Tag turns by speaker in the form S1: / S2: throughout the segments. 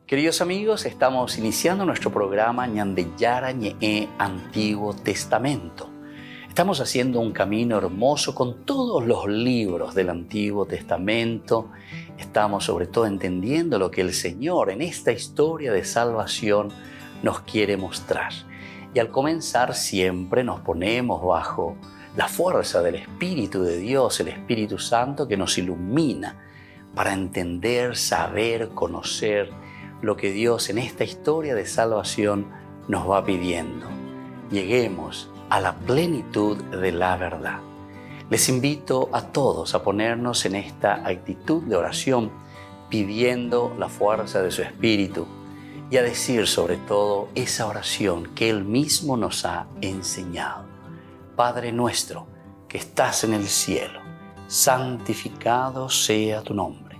S1: Queridos amigos, estamos iniciando nuestro programa Ñandeyara Ñe'e Antiguo Testamento. Estamos haciendo un camino hermoso con todos los libros del Antiguo Testamento. Estamos sobre todo entendiendo lo que el Señor en esta historia de salvación nos quiere mostrar. Y al comenzar siempre nos ponemos bajo la fuerza del Espíritu de Dios, el Espíritu Santo que nos ilumina para entender, saber, conocer lo que Dios en esta historia de salvación nos va pidiendo. Lleguemos a la plenitud de la verdad. Les invito a todos a ponernos en esta actitud de oración, pidiendo la fuerza de su Espíritu y a decir sobre todo esa oración que Él mismo nos ha enseñado. Padre nuestro que estás en el cielo, santificado sea tu nombre.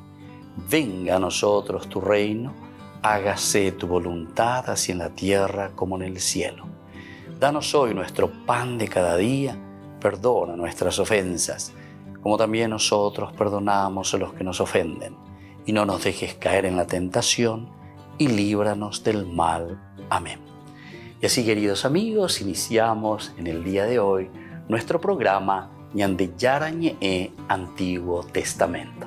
S1: Venga a nosotros tu reino, hágase tu voluntad así en la tierra como en el cielo. Danos hoy nuestro pan de cada día, perdona nuestras ofensas, como también nosotros perdonamos a los que nos ofenden. Y no nos dejes caer en la tentación, y líbranos del mal. Amén. Y así, queridos amigos, iniciamos en el día de hoy nuestro programa Ñandeyara Ñe'e Antiguo Testamento.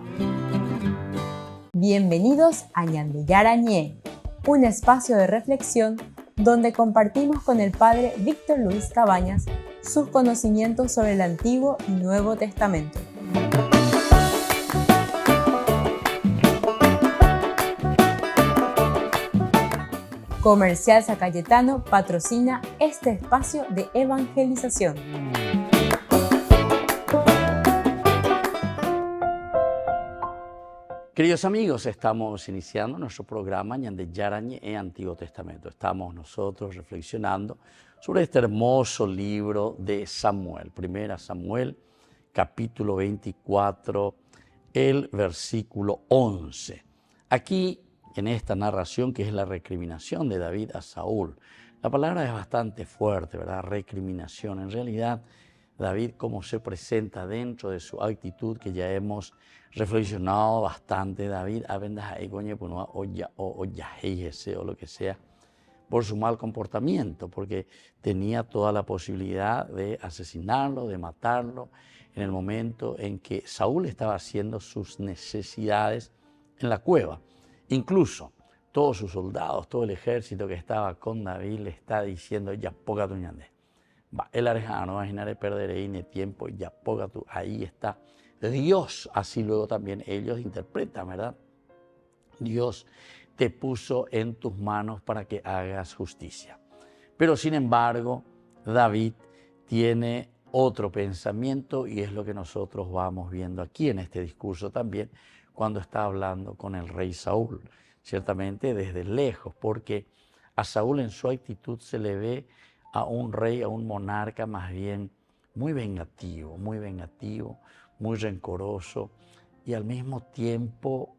S2: Bienvenidos a Ñandeyara Ñe'e, un espacio de reflexión donde compartimos con el Padre Víctor Luis Cabañas sus conocimientos sobre el Antiguo y Nuevo Testamento. Comercial San Cayetano patrocina este espacio de evangelización.
S1: Queridos amigos, estamos iniciando nuestro programa Ñandeyara Ñe'e Antiguo Testamento. Estamos nosotros reflexionando sobre este hermoso libro de Samuel. Primera Samuel, capítulo 24, el versículo 11. Aquí, en esta narración, que es la recriminación de David a Saúl, la palabra es bastante fuerte, ¿verdad? Recriminación. En realidad, David, cómo se presenta dentro de su actitud, que ya hemos reflexionado bastante. David, o lo que sea, por su mal comportamiento, porque tenía toda la posibilidad de asesinarlo, de matarlo, en el momento en que Saúl estaba haciendo sus necesidades en la cueva. Incluso todos sus soldados, todo el ejército que estaba con David le está diciendo, ya poca tu ñande. El arejano, imaginaré perderé y tiempo, ya poca tu, ahí está. Dios, así luego también ellos interpretan, ¿verdad? Dios te puso en tus manos para que hagas justicia. Pero sin embargo, David tiene otro pensamiento y es lo que nosotros vamos viendo aquí en este discurso también, cuando está hablando con el rey Saúl, ciertamente desde lejos, porque a Saúl en su actitud se le ve a un rey, a un monarca más bien muy vengativo, muy rencoroso y al mismo tiempo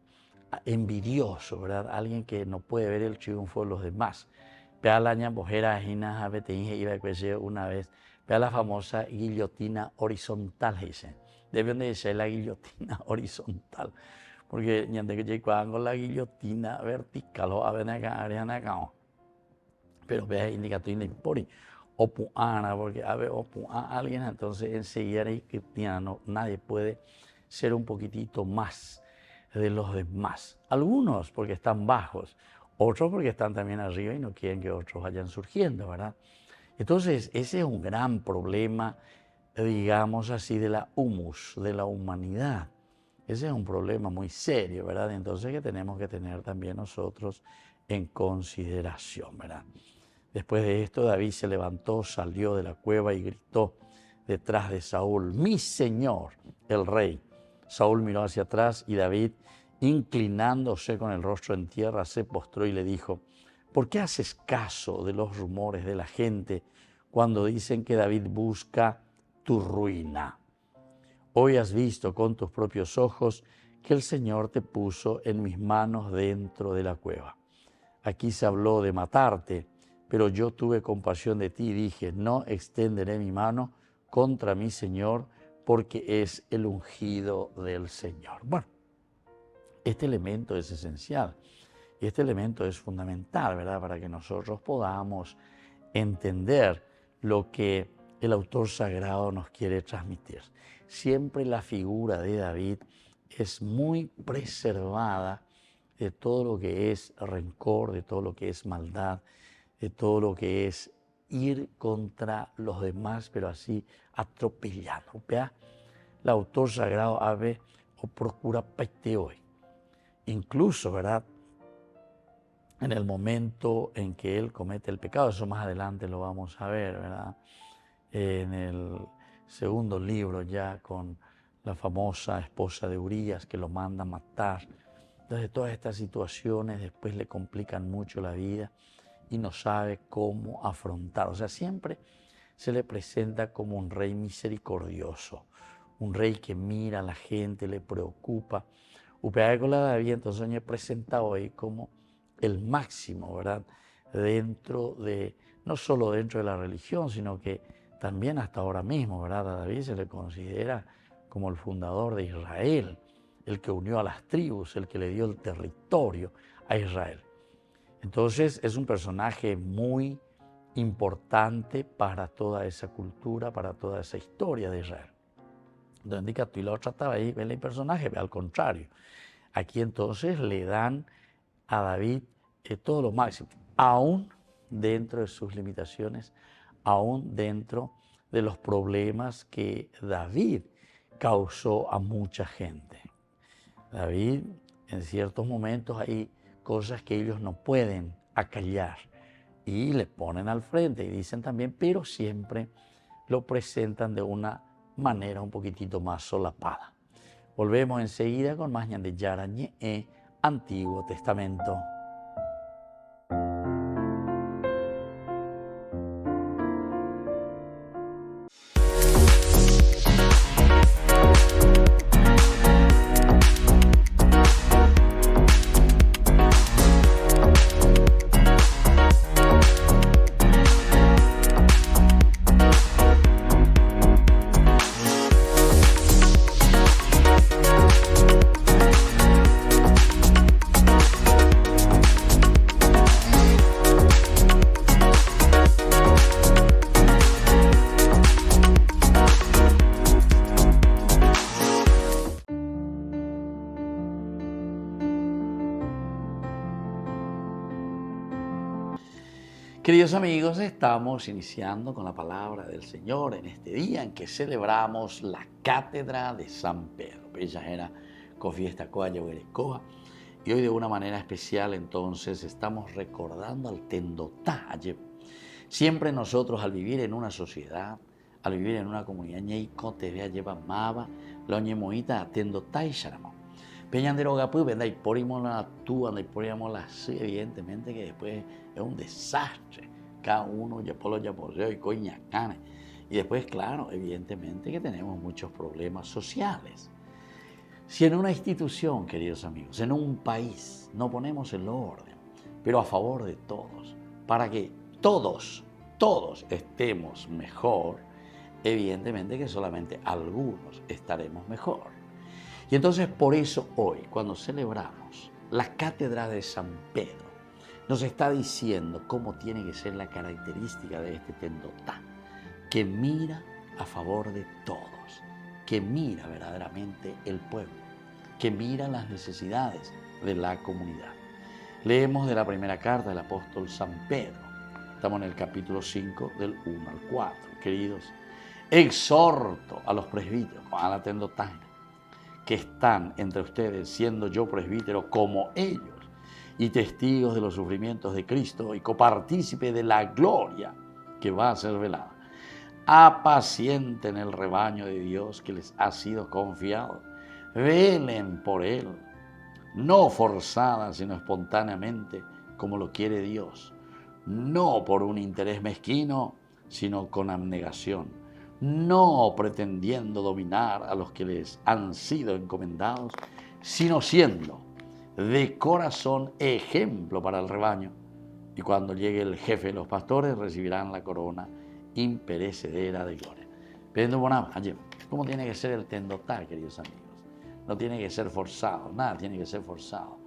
S1: envidioso, ¿verdad? Alguien que no puede ver el triunfo de los demás. Vea la una vez, vea la famosa guillotina horizontal, dice. Deben de ser la guillotina horizontal, porque cuando la guillotina vertical pero vea indicatina impori o puana, porque a ver, o alguien, entonces enseguida nadie puede ser un poquitito más de los demás. Algunos porque están bajos, otros porque están también arriba y no quieren que otros vayan surgiendo, ¿verdad? Entonces, ese es un gran problema, digamos así, de la humus, de la humanidad. Ese es un problema muy serio, ¿verdad? Entonces, que tenemos que tener también nosotros en consideración, ¿verdad? Después de esto, David se levantó, salió de la cueva y gritó detrás de Saúl, mi señor, el rey. Saúl miró hacia atrás y David, inclinándose con el rostro en tierra, se postró y le dijo, ¿por qué haces caso de los rumores de la gente cuando dicen que David busca tu ruina? Hoy has visto con tus propios ojos que el Señor te puso en mis manos dentro de la cueva. Aquí se habló de matarte, pero yo tuve compasión de ti y dije, no extenderé mi mano contra mi Señor, porque es el ungido del Señor. Bueno, este elemento es esencial. Y este elemento es fundamental, ¿verdad?, para que nosotros podamos entender lo que el autor sagrado nos quiere transmitir. Siempre la figura de David es muy preservada de todo lo que es rencor, de todo lo que es maldad, de todo lo que es ir contra los demás, pero así atropellando. ¿Vea? El autor sagrado ave o procura pete hoy. Incluso, ¿verdad?, en el momento en que él comete el pecado, eso más adelante lo vamos a ver, ¿verdad?, en el segundo libro ya con la famosa esposa de Urías que lo manda a matar. Entonces todas estas situaciones después le complican mucho la vida y no sabe cómo afrontar. O sea, siempre se le presenta como un rey misericordioso, un rey que mira a la gente, le preocupa. Upeagola David entonces me presenta hoy como el máximo, ¿verdad?, dentro de, no solo dentro de la religión, sino que también hasta ahora mismo, ¿verdad?, a David se le considera como el fundador de Israel, el que unió a las tribus, el que le dio el territorio a Israel. Entonces es un personaje muy importante para toda esa cultura, para toda esa historia de Israel. Donde que tú y la otra estaba ahí, ve el personaje, al contrario. Aquí entonces le dan a David todo lo máximo, aún dentro de sus limitaciones, aún dentro de los problemas que David causó a mucha gente. David, en ciertos momentos hay cosas que ellos no pueden acallar y le ponen al frente y dicen también, pero siempre lo presentan de una manera un poquitito más solapada. Volvemos enseguida con más Ñan de Yara Ñe, Antiguo Testamento. Queridos amigos, estamos iniciando con la palabra del Señor en este día en que celebramos la Cátedra de San Pedro. Ella era Cofiesta Coaya Huerecoa. Y hoy de una manera especial entonces estamos recordando al Tendotá. Siempre nosotros al vivir en una sociedad, al vivir en una comunidad, ñeiko te vea lleva mava, lo ñemoita Tendotá y Sharamón. Peñandero Gapú, venda y porimos la tú, anda y poríamos la sí, evidentemente que después es un desastre. Cada uno ya por lo ya poseo y coñacane. Y después, claro, evidentemente que tenemos muchos problemas sociales. Si en una institución, queridos amigos, en un país, no ponemos el orden, pero a favor de todos, para que todos estemos mejor, evidentemente que solamente algunos estaremos mejor. Y entonces por eso hoy, cuando celebramos la Cátedra de San Pedro, nos está diciendo cómo tiene que ser la característica de este Tendotá, que mira a favor de todos, que mira verdaderamente el pueblo, que mira las necesidades de la comunidad. Leemos de la primera carta del apóstol San Pedro. Estamos en el capítulo 5 del 1 al 4. Queridos, exhorto a los presbíteros, a la Tendotá, que están entre ustedes, siendo yo presbítero como ellos, y testigos de los sufrimientos de Cristo y copartícipe de la gloria que va a ser velada. Apacienten el rebaño de Dios que les ha sido confiado. Velen por él, no forzada, sino espontáneamente, como lo quiere Dios. No por un interés mezquino, sino con abnegación. No pretendiendo dominar a los que les han sido encomendados, sino siendo de corazón ejemplo para el rebaño. Y cuando llegue el jefe de los pastores, recibirán la corona imperecedera de gloria. Pero ¿cómo tiene que ser el Tendotá, queridos amigos? No tiene que ser forzado, nada tiene que ser forzado,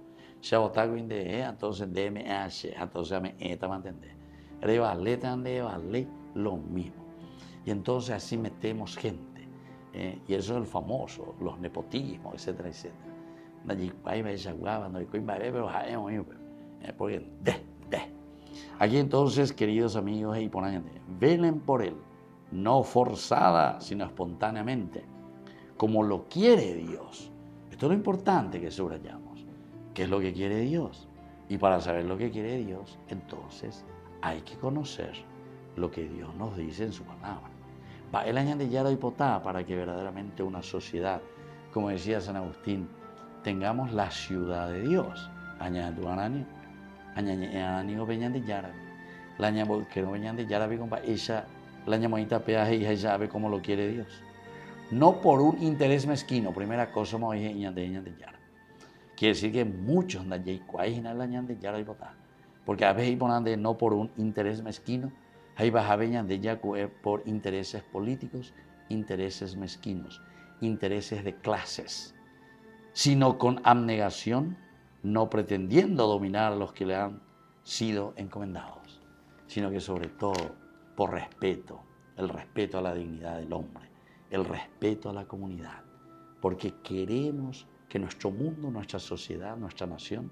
S1: ya otakuinde, entonces DMH, entonces me entender. Revale también vale lo mismo. Y entonces así metemos gente. Y eso es el famoso, los nepotismos, etcétera, etcétera. Porque aquí entonces, queridos amigos, velen por él, no forzada, sino espontáneamente, como lo quiere Dios. Esto es lo importante que subrayamos. ¿Qué es lo que quiere Dios? Y para saber lo que quiere Dios, entonces hay que conocer lo que Dios nos dice en su palabra. El añadillar para que verdaderamente una sociedad, como decía San Agustín, tengamos la ciudad de Dios. Ella sabe cómo lo quiere Dios. No por un interés mezquino, primera cosa, quiere decir que muchos porque a veces no por un interés mezquino, hay por intereses políticos, intereses mezquinos, intereses de clases, sino con abnegación, no pretendiendo dominar a los que le han sido encomendados, sino que sobre todo por respeto, el respeto a la dignidad del hombre, el respeto a la comunidad, porque queremos que nuestro mundo, nuestra sociedad, nuestra nación,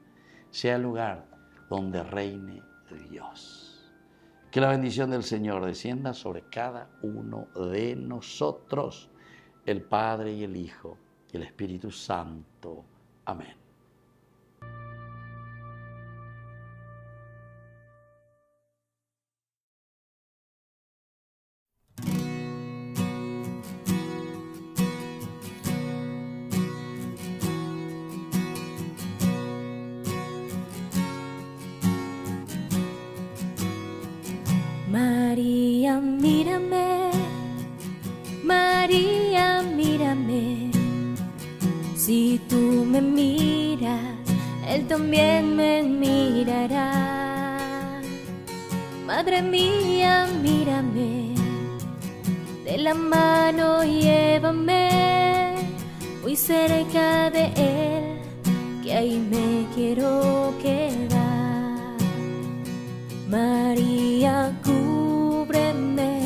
S1: sea el lugar donde reine Dios. Que la bendición del Señor descienda sobre cada uno de nosotros, el Padre y el Hijo y el Espíritu Santo. Amén.
S3: María, mírame, María, mírame. Si tú me miras, Él también me mirará. Madre mía, mírame, de la mano llévame, muy cerca de Él, que ahí me quiero quedar. María, cúbreme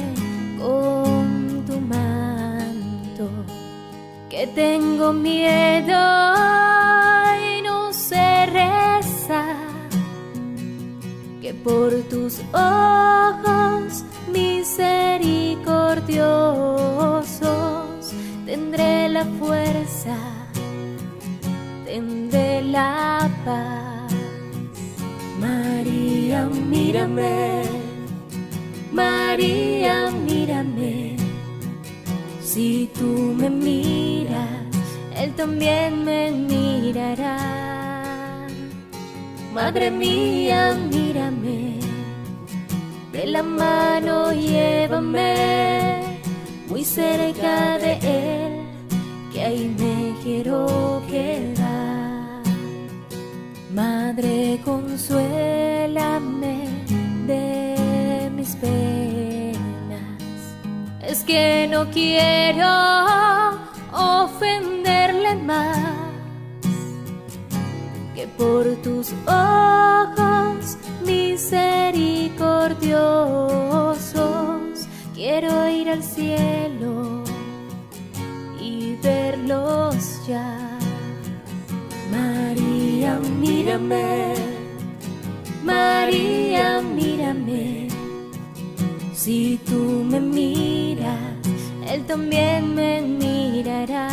S3: con tu manto, que tengo miedo y no sé rezar, que por tus ojos misericordiosos tendré la fuerza, tendré la paz. María, mírame, María, mírame. Si tú me miras, Él también me mirará. Madre mía, mírame, de la mano llévame, muy cerca de Él, que ahí me quiero quedar. Madre, consuélame de mis penas, es que no quiero ofenderle más, que por tus ojos misericordiosos quiero ir al cielo y verlos ya. María, mírame, María, mírame. Si tú me miras, Él también me mirará.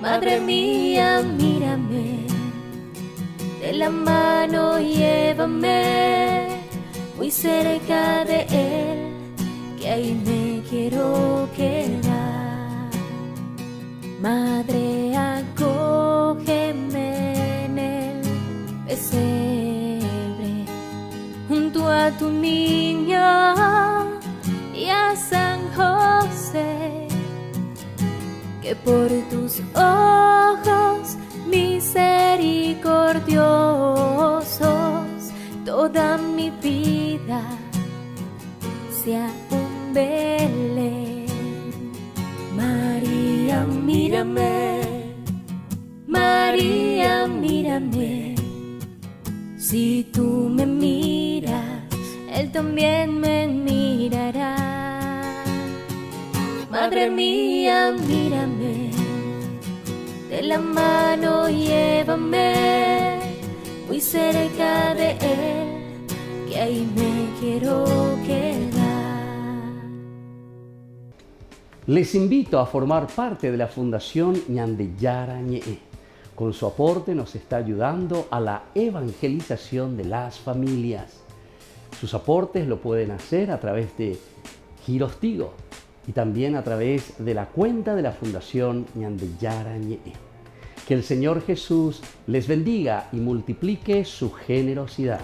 S3: Madre mía, mírame, de la mano llévame, muy cerca de Él, que ahí me quiero quedar. Madre, acógeme en el pesebre, junto a tu niño y a San José, que por tus ojos misericordiosos toda mi vida sea un Belén. María, mírame, María, mía, mírame. Si tú me miras, Él también me mirará. Madre mía, mírame, de la mano llévame, muy cerca de Él, que ahí me quiero quedar.
S4: Les invito a formar parte de la Fundación Ñandeyara Ñe'e. Con su aporte nos está ayudando a la evangelización de las familias. Sus aportes lo pueden hacer a través de Giros Tigo y también a través de la cuenta de la Fundación Ñandeyara Ñe'e. Que el Señor Jesús les bendiga y multiplique su generosidad.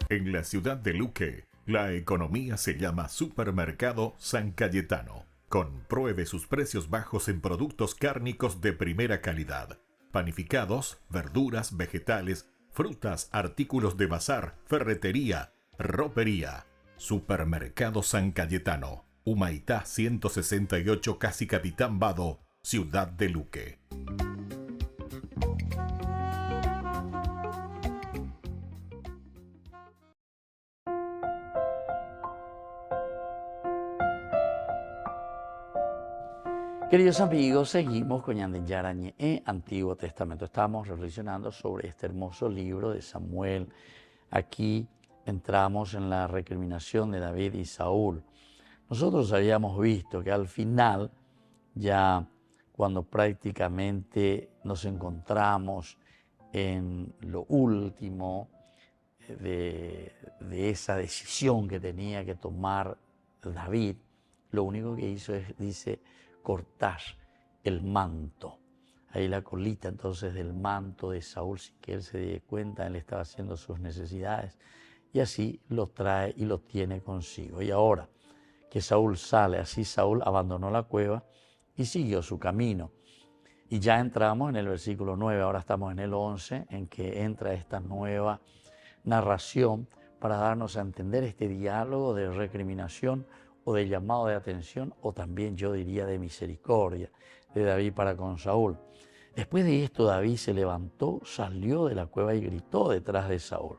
S5: En la ciudad de Luque, la economía se llama Supermercado San Cayetano. Compruebe sus precios bajos en productos cárnicos de primera calidad. Panificados, verduras, vegetales, frutas, artículos de bazar, ferretería, ropería. Supermercado San Cayetano. Humaitá 168, Casi Capitán Vado, ciudad de Luque.
S1: Queridos amigos, seguimos con Ñandeyara Ñe'e, Antiguo Testamento. Estamos reflexionando sobre este hermoso libro de Samuel. Aquí entramos en la recriminación de David y Saúl. Nosotros habíamos visto que al final, ya cuando prácticamente nos encontramos en lo último de esa decisión que tenía que tomar David, lo único que hizo es, dice, cortar el manto. Ahí la colita entonces del manto de Saúl, sin que él se dé cuenta, él estaba haciendo sus necesidades y así lo trae y lo tiene consigo. Y ahora que Saúl sale, así Saúl abandonó la cueva y siguió su camino. Y ya entramos en el versículo 9, ahora estamos en el 11, en que entra esta nueva narración para darnos a entender este diálogo de recriminación o de llamado de atención, o también yo diría de misericordia de David para con Saúl. Después de esto, David se levantó, salió de la cueva y gritó detrás de Saúl: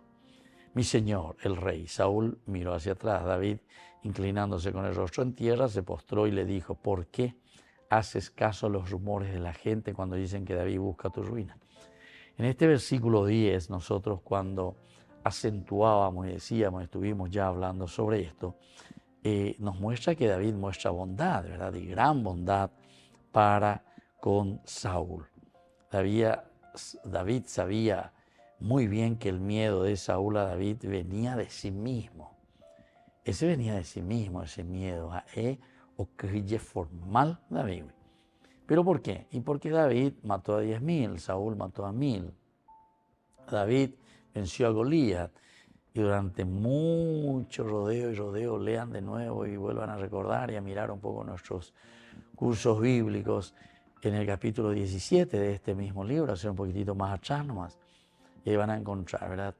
S1: mi señor, el rey. Saúl miró hacia atrás. David, inclinándose con el rostro en tierra, se postró y le dijo: ¿por qué haces caso a los rumores de la gente cuando dicen que David busca tu ruina? En este versículo 10, nosotros cuando acentuábamos y decíamos, estuvimos ya hablando sobre esto, nos muestra que David muestra bondad, ¿verdad? Y gran bondad para con Saúl. David sabía muy bien que el miedo de Saúl a David venía de sí mismo. Ese venía de sí mismo, ese miedo a o que formal David. ¿Pero por qué? Y porque David mató a 10.000, Saúl mató a 1.000. David venció a Goliat. Y durante mucho rodeo, lean de nuevo y vuelvan a recordar y a mirar un poco nuestros cursos bíblicos en el capítulo 17 de este mismo libro, hacer un poquitito más atrás nomás. Y ahí van a encontrar, ¿verdad?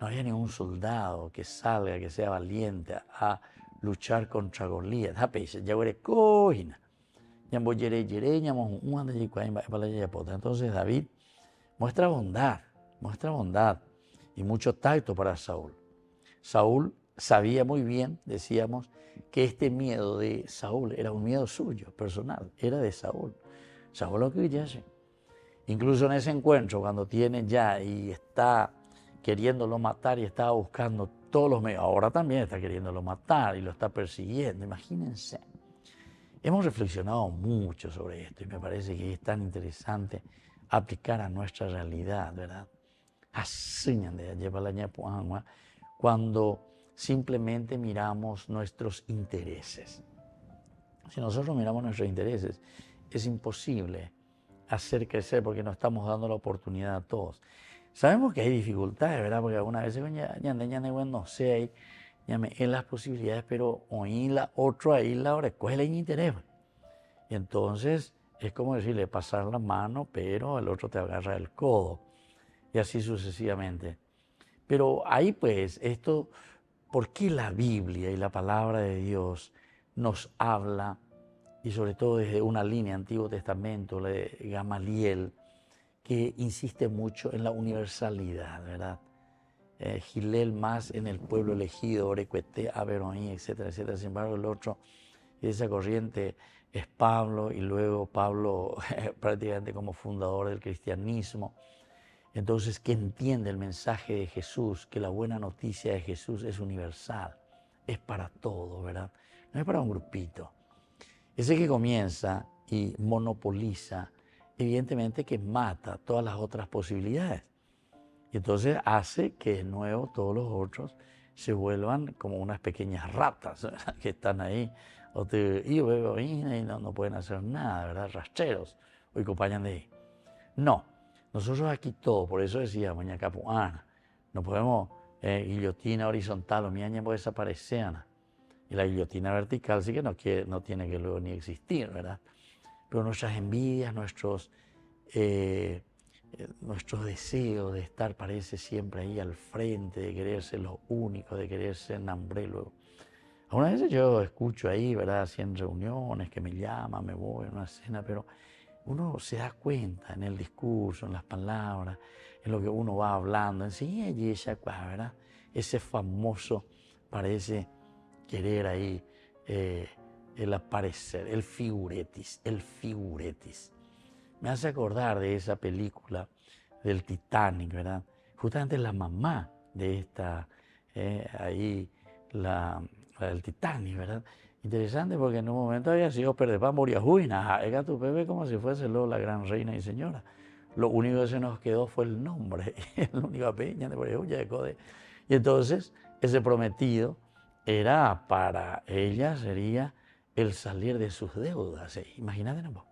S1: No había ningún soldado que salga, que sea valiente a luchar contra Goliat. Entonces David muestra bondad y mucho tacto para Saúl. Saúl sabía muy bien, decíamos, que este miedo de Saúl era un miedo suyo, personal, era de Saúl. Saúl lo que ya hace. Incluso en ese encuentro, cuando tiene ya y está queriéndolo matar y estaba buscando todos los medios, ahora también está queriéndolo matar y lo está persiguiendo, imagínense. Hemos reflexionado mucho sobre esto y me parece que es tan interesante aplicar a nuestra realidad, ¿verdad? Cuando simplemente miramos nuestros intereses. Si nosotros miramos nuestros intereses, es imposible hacer crecer porque no estamos dando la oportunidad a todos. Sabemos que hay dificultades, ¿verdad? Porque algunas veces no sé, en las posibilidades, pero oí la otra ahí la hora, coge el interés. Y entonces es como decirle, pasar la mano, pero el otro te agarra el codo. Y así sucesivamente. Pero ahí pues, ¿por qué la Biblia y la palabra de Dios nos habla, y sobre todo desde una línea Antiguo Testamento, la de Gamaliel, que insiste mucho en la universalidad, ¿verdad? Gilel más en el pueblo elegido, Orecuete, Averroí, etcétera, etcétera. Sin embargo, el otro, esa corriente es Pablo, y luego Pablo prácticamente como fundador del cristianismo. Entonces, que entiende el mensaje de Jesús, que la buena noticia de Jesús es universal, es para todo, ¿verdad? No es para un grupito. Ese que comienza y monopoliza, evidentemente que mata todas las otras posibilidades. Y entonces hace que de nuevo todos los otros se vuelvan como unas pequeñas ratas, ¿verdad? Que están ahí. Y no pueden hacer nada, ¿verdad? Rastreros, o acompañan de ahí. No, nosotros aquí todo, por eso decía Maña Capuana, no podemos guillotina horizontal o miaña puede desaparecer. Y la guillotina vertical sí que no tiene que luego ni existir, ¿verdad? Pero nuestras envidias, nuestros deseos de estar, parece, siempre ahí al frente, de querer ser los únicos, de querer ser nambré luego. Algunas veces yo escucho ahí, ¿verdad? Así en reuniones que me llaman, me voy a una cena, pero uno se da cuenta en el discurso, en las palabras, en lo que uno va hablando, en sí, ¿verdad? Ese famoso, parece querer ahí el aparecer, el figuretis. Me hace acordar de esa película del Titanic, ¿verdad? Justamente la mamá de esta, la del Titanic, ¿verdad? Interesante porque en un momento había sido perder morir juina, era tu bebé como si fuese la gran reina y señora. Lo único que se nos quedó fue el nombre, la única peña de Borehuya de Code. Y entonces ese prometido era para ella, sería el salir de sus deudas. Imagínate, ¿no?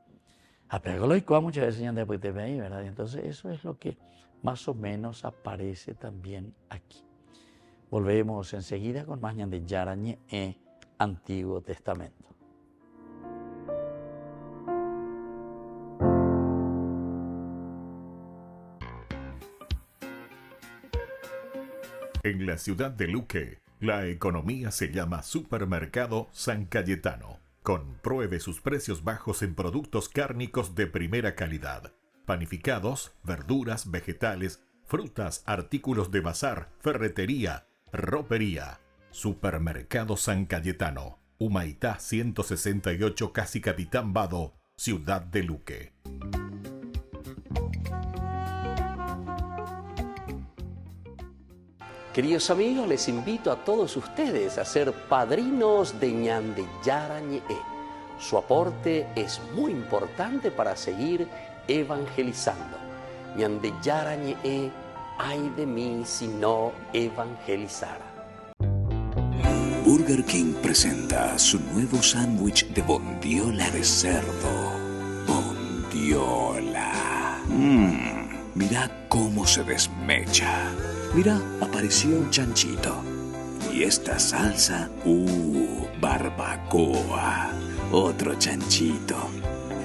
S1: Apegó y muchas veces ya después te ve ahí, ¿verdad? Y entonces eso es lo que más o menos aparece también aquí. Volvemos enseguida con más de Yarañe Antiguo Testamento.
S5: En la ciudad de Luque, la economía se llama Supermercado San Cayetano. Compruebe sus precios bajos en productos cárnicos de primera calidad. Panificados, verduras, vegetales, frutas, artículos de bazar, ferretería, ropería. Supermercado San Cayetano. Humaitá 168, Casi Capitán Vado, Ciudad de Luque.
S1: Queridos amigos, les invito a todos ustedes a ser padrinos de Ñande Yarañe. Su aporte es muy importante para seguir evangelizando. Ñande Yarañe, ay de mí si no evangelizara.
S6: Burger King presenta su nuevo sándwich de bondiola de cerdo. Bondiola. Mira cómo se desmecha. Mira, apareció un chanchito. Y esta salsa, barbacoa. Otro chanchito.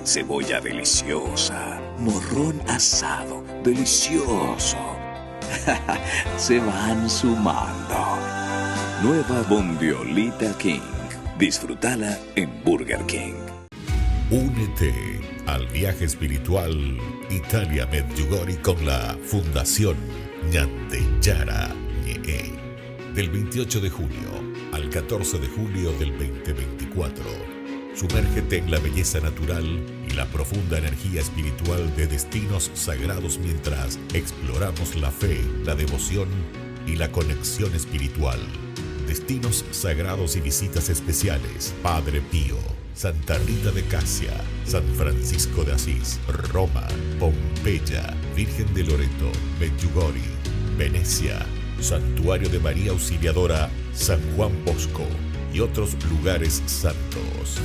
S6: Cebolla deliciosa. Morrón asado, delicioso. Se van sumando. Nueva Bondiolita King. Disfrútala en Burger King.
S5: Únete al viaje espiritual Italia Medjugorje con la Fundación Ñande Yarañe. Del 28 de junio al 14 de julio del 2024. Sumérgete en la belleza natural y la profunda energía espiritual de destinos sagrados mientras exploramos la fe, la devoción y la conexión espiritual. Destinos sagrados y visitas especiales: Padre Pío, Santa Rita de Casia, San Francisco de Asís, Roma, Pompeya, Virgen de Loreto, Medjugorje, Venecia, Santuario de María Auxiliadora, San Juan Bosco y otros lugares santos.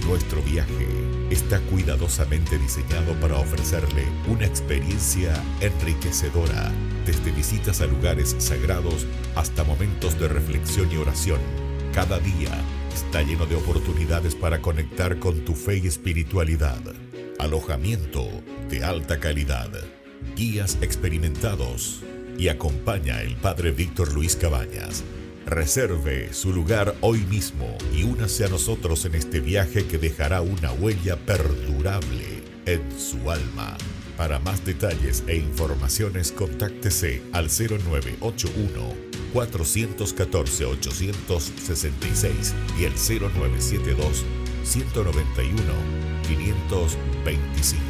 S5: Nuestro viaje está cuidadosamente diseñado para ofrecerle una experiencia enriquecedora, desde visitas a lugares sagrados hasta momentos de reflexión y oración. Cada día está lleno de oportunidades para conectar con tu fe y espiritualidad. Alojamiento de alta calidad, guías experimentados y acompaña el Padre Víctor Luis Cabañas. Reserve su lugar hoy mismo y únase a nosotros en este viaje que dejará una huella perdurable en su alma. Para más detalles e informaciones, contáctese al 0981 414 866 y el 0972 191 525.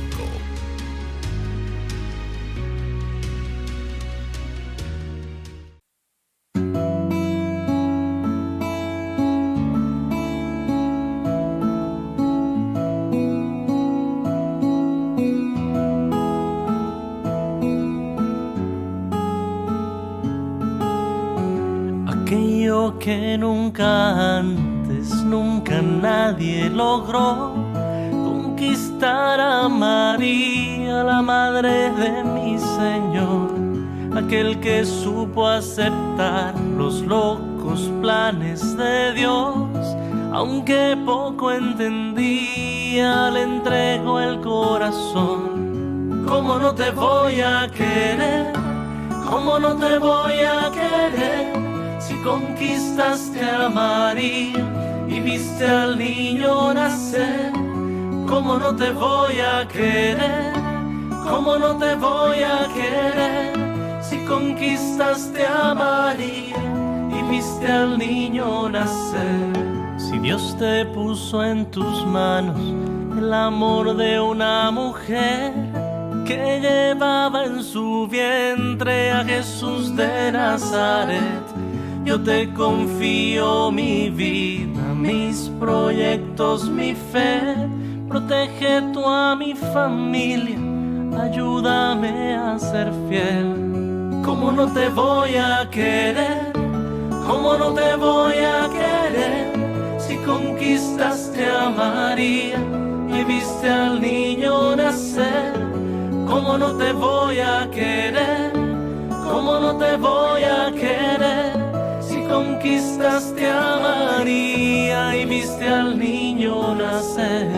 S7: Aquello que nunca antes, nunca nadie logró, conquistar a María, la madre de mi Señor, aquel que supo aceptar los locos planes de Dios, aunque poco entendía, le entregó el corazón. ¿Cómo no te voy a querer? ¿Cómo no te voy a querer? Si conquistaste a María y viste al niño nacer, ¿cómo no te voy a querer? ¿Cómo no te voy a querer? Si conquistaste a María y viste al niño nacer. Si Dios te puso en tus manos el amor de una mujer que llevaba en su vientre a Jesús de Nazaret, yo te confío mi vida, mis proyectos, mi fe. Protege tú a mi familia, ayúdame a ser fiel. ¿Cómo no te voy a querer? ¿Cómo no te voy a querer? Si conquistaste a María y viste al niño nacer. ¿Cómo no te voy a querer? ¿Cómo no te voy a querer? Conquistaste a María y viste al niño nacer.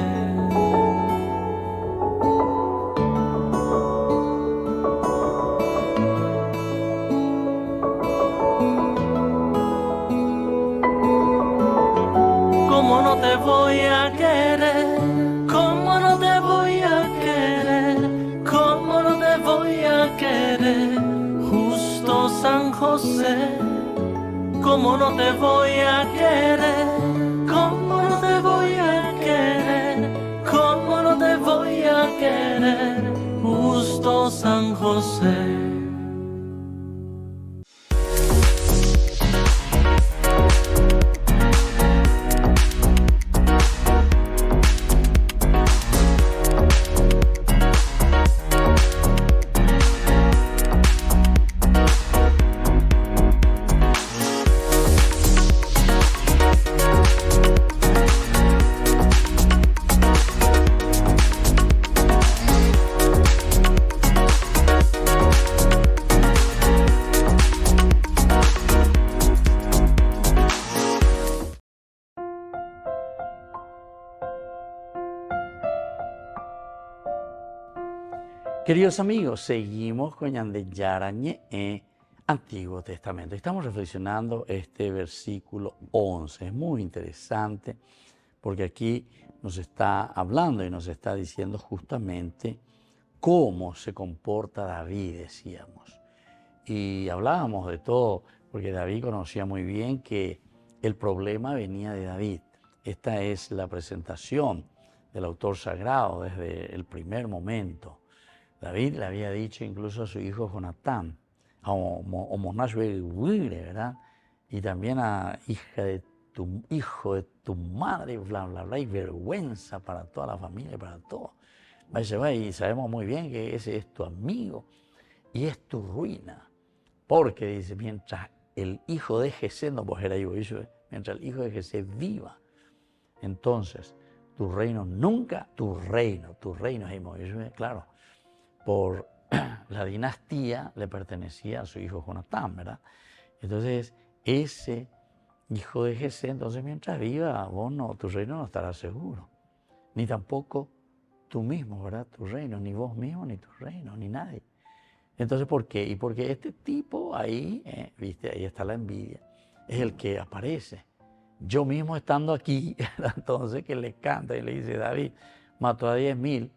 S7: ¿Cómo no te voy a querer? ¿Cómo no te voy a querer? ¿Cómo no te voy a querer? Justo San José. ¿Cómo no te voy a querer? ¿Cómo no te voy a querer? ¿Cómo no te voy a querer? Justo San José.
S1: Queridos amigos, seguimos con Ñandeyara Ñe'e, Antiguo Testamento. Estamos reflexionando este versículo 11. Es muy interesante porque aquí nos está hablando y nos está diciendo justamente cómo se comporta David, decíamos. Y hablábamos de todo, porque David conocía muy bien que el problema venía de David. Esta es la presentación del autor sagrado desde el primer momento. David le había dicho incluso a su hijo Jonatán, ¿verdad? Y también a hijo de tu madre, bla, bla, bla, y vergüenza para toda la familia, para todo. Y sabemos muy bien que ese es tu amigo y es tu ruina. Porque dice, mientras el hijo de Jesé, no pues era hijo, mientras el hijo de Jesé viva, entonces tu reino nunca, tu reino es claro, por la dinastía le pertenecía a su hijo Jonatán, ¿verdad? Entonces, ese hijo de Jesé, entonces mientras viva, vos no, tu reino no estará seguro. Ni tampoco tú mismo, ¿verdad? Tu reino, ni vos mismo, ni tu reino, ni nadie. Entonces, ¿por qué? Y porque este tipo ahí, viste, ahí está la envidia. es el que aparece. Yo mismo estando aquí, entonces que le canta y le dice, David, mató a 10.000,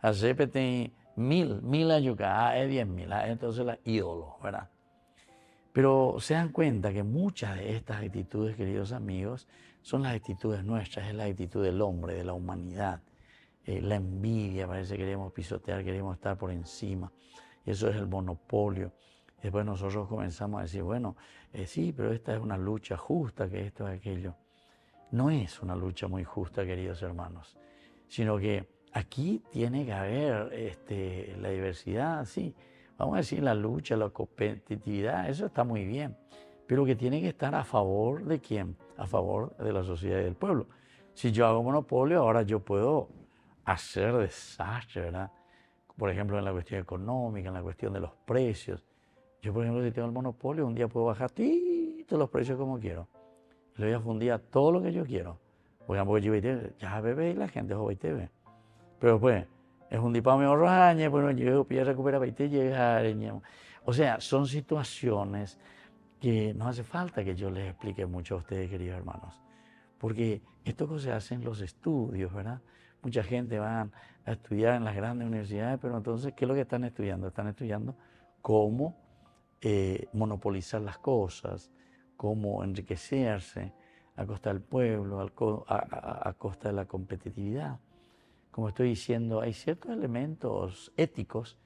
S1: a Zepete 1.000 ayuca, es 10.000, entonces la ídolo, ¿verdad? Pero se dan cuenta que muchas de estas actitudes, queridos amigos, son las actitudes nuestras, es la actitud del hombre, de la humanidad. La envidia, parece que queremos pisotear, queremos estar por encima. Y eso es el monopolio. Después nosotros comenzamos a decir, bueno, sí, pero esta es una lucha justa, que esto es aquello. No es una lucha muy justa, queridos hermanos, sino que aquí tiene que haber la diversidad, sí. Vamos a decir la lucha, la competitividad, eso está muy bien, pero que tiene que estar a favor de quién, a favor de la sociedad y del pueblo. Si yo hago monopolio, ahora yo puedo hacer desastre, ¿verdad? Por ejemplo, en la cuestión económica, en la cuestión de los precios. Yo, por ejemplo, si tengo el monopolio, un día puedo bajar todos los precios como quiero. Le voy a fundir a todo lo que yo quiero. Por ejemplo, ya bebé y la gente es TV. Pero pues, es un dipame horraña, bueno, yo voy a recuperar y llegar. O sea, son situaciones que no hace falta que yo les explique mucho a ustedes, queridos hermanos. Porque esto que se hace en los estudios, ¿verdad? Mucha gente va a estudiar en las grandes universidades, pero entonces, ¿qué es lo que están estudiando? Están estudiando cómo monopolizar las cosas, cómo enriquecerse a costa del pueblo, a costa de la competitividad. Como estoy diciendo, hay ciertos elementos éticos